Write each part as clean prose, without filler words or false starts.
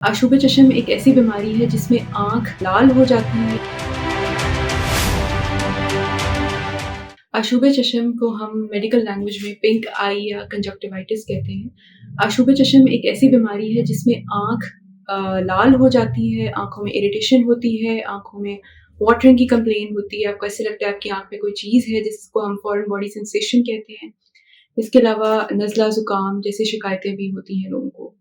आशुब चश्म एक ऐसी बीमारी है जिसमें आँख लाल हो जाती है। आशुब चश्म को हम मेडिकल लैंग्वेज में पिंक आई या कंजक्टिवाइटिस कहते हैं। आशुब चश्म एक ऐसी बीमारी है जिसमें आँख लाल हो जाती है, आँखों में इरिटेशन होती है, आँखों में वाटरिंग की कंप्लेन होती है, आपको ऐसे लगता है आपकी आँख में कोई चीज़ है जिसको हम फॉरेन बॉडी सेंसेशन कहते हैं। इसके अलावा नज़ला ज़ुकाम जैसी शिकायतें भी होती हैं लोगों को।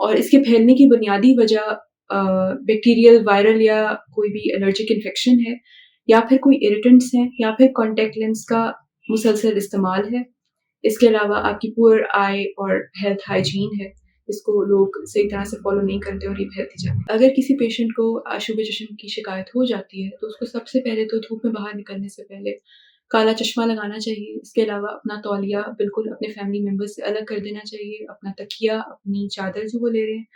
और इसके फैलने की बुनियादी वजह बैक्टीरियल, वायरल या कोई भी एलर्जिक इन्फेक्शन है, या फिर कोई इरिटेंट्स हैं, या फिर कॉन्टैक्ट लेंस का मुसलसल इस्तेमाल है। इसके अलावा आपकी पुअर आई और हेल्थ हाइजीन है, इसको लोग सही तरह से फॉलो नहीं करते और ये फैलती जाती है। अगर किसी पेशेंट को आशुब चश्म की शिकायत हो जाती है तो उसको सबसे पहले तो धूप में बाहर निकलने से पहले काला चश्मा लगाना चाहिए। इसके अलावा अपना तौलिया बिल्कुल अपने फैमिली मेंबर्स से अलग कर देना चाहिए। अपना तकिया, अपनी चादर जो वो ले रहे हैं,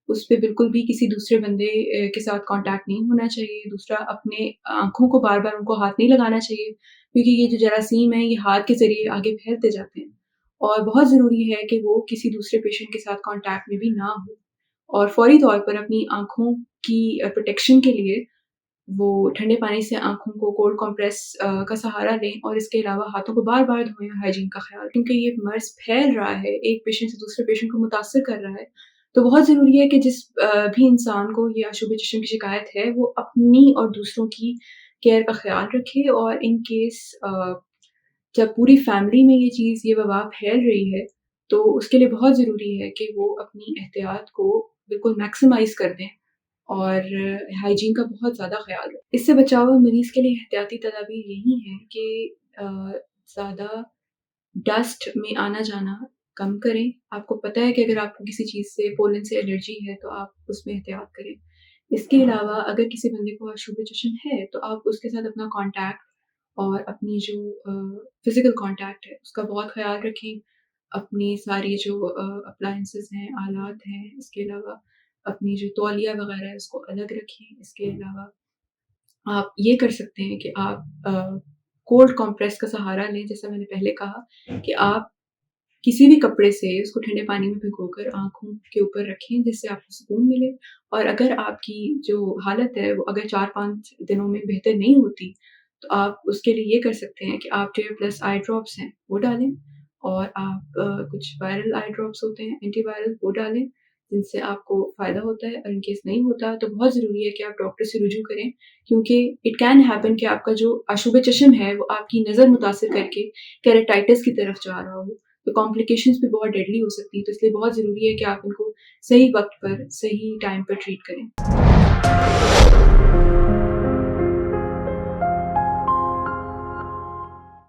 उस पे बिल्कुल भी किसी दूसरे बंदे के साथ कॉन्टैक्ट नहीं होना चाहिए। दूसरा, अपने आँखों को बार-बार उनको हाथ नहीं लगाना चाहिए, क्योंकि ये जो जरासीम है ये हाथ के ज़रिए आगे फैलते जाते हैं। और बहुत ज़रूरी है कि वो किसी दूसरे पेशेंट के साथ कॉन्टैक्ट में भी ना हो, और फ़ौरी तौर पर अपनी आँखों की प्रोटेक्शन के लिए वो ठंडे पानी से आँखों को कोल्ड कंप्रेस का सहारा लें, और इसके अलावा हाथों को बार-बार धोएँ, हाइजीन का ख़्याल, क्योंकि ये मर्ज़ फैल रहा है, एक पेशेंट से दूसरे पेशेंट को मुतासिर कर रहा है। तो बहुत ज़रूरी है कि जिस भी इंसान को ये आशुब चश्म की शिकायत है, वो अपनी और दूसरों की केयर का ख़्याल रखे, और इन केस जब पूरी फैमिली में ये चीज़, ये वबा फैल रही है, तो उसके लिए बहुत ज़रूरी है कि वो अपनी एहतियात को बिल्कुल मैक्सिमाइज़ कर दें और हाइजीन का बहुत ज़्यादा ख़्याल रखें। इससे बचाव मरीज़ के लिए एहतियाती तदाबीर यही हैं कि अ, ज़्यादा डस्ट में आना-जाना कम करें। आपको पता है कि अगर आपको किसी चीज़ से, पोलन से एलर्जी है, तो आप उसमें एहतियात करें। इसके अलावा अगर किसी बंदे को आशुब चश्म है, तो आप उसके साथ अपना कॉन्टैक्ट और अपनी जो फ़िज़िकल कॉन्टैक्ट है, उसका बहुत ख़्याल रखें। अपनी सारी जो अप्लायंसेस हैं, आलात हैं, इसके अलावा अपनी जो तौलिया वग़ैरह है, उसको अलग रखें। इसके अलावा आप ये कर सकते हैं कि आप कोल्ड कंप्रेस का सहारा लें, जैसा मैंने पहले कहा कि आप किसी भी कपड़े से उसको ठंडे पानी में भिगोकर आँखों के ऊपर रखें, जिससे आपको सुकून मिले। और अगर आपकी जो हालत है, वो अगर 4-5 दिनों में बेहतर नहीं होती, तो आप उसके लिए ये कर सकते हैं कि आप टेयर प्लस आई ड्रॉप्स हैं, वो डालें, और आप कुछ वायरल आई ड्रॉप्स होते हैं, एंटीवायरल, वो डालें, जिनसे आपको फ़ायदा होता है। और इन केस नहीं होता, तो बहुत ज़रूरी है कि आप डॉक्टर से रुजू करें, क्योंकि इट कैन हैपन कि आपका जो आशुब चश्म है, वो आपकी नज़र मुतासिर करके केराटाइटिस की तरफ जा रहा हो। तो कॉम्प्लिकेशंस भी बहुत डेडली हो सकती हैं, तो इसलिए बहुत ज़रूरी है कि आप इनको सही वक़्त पर, सही टाइम पर ट्रीट करें।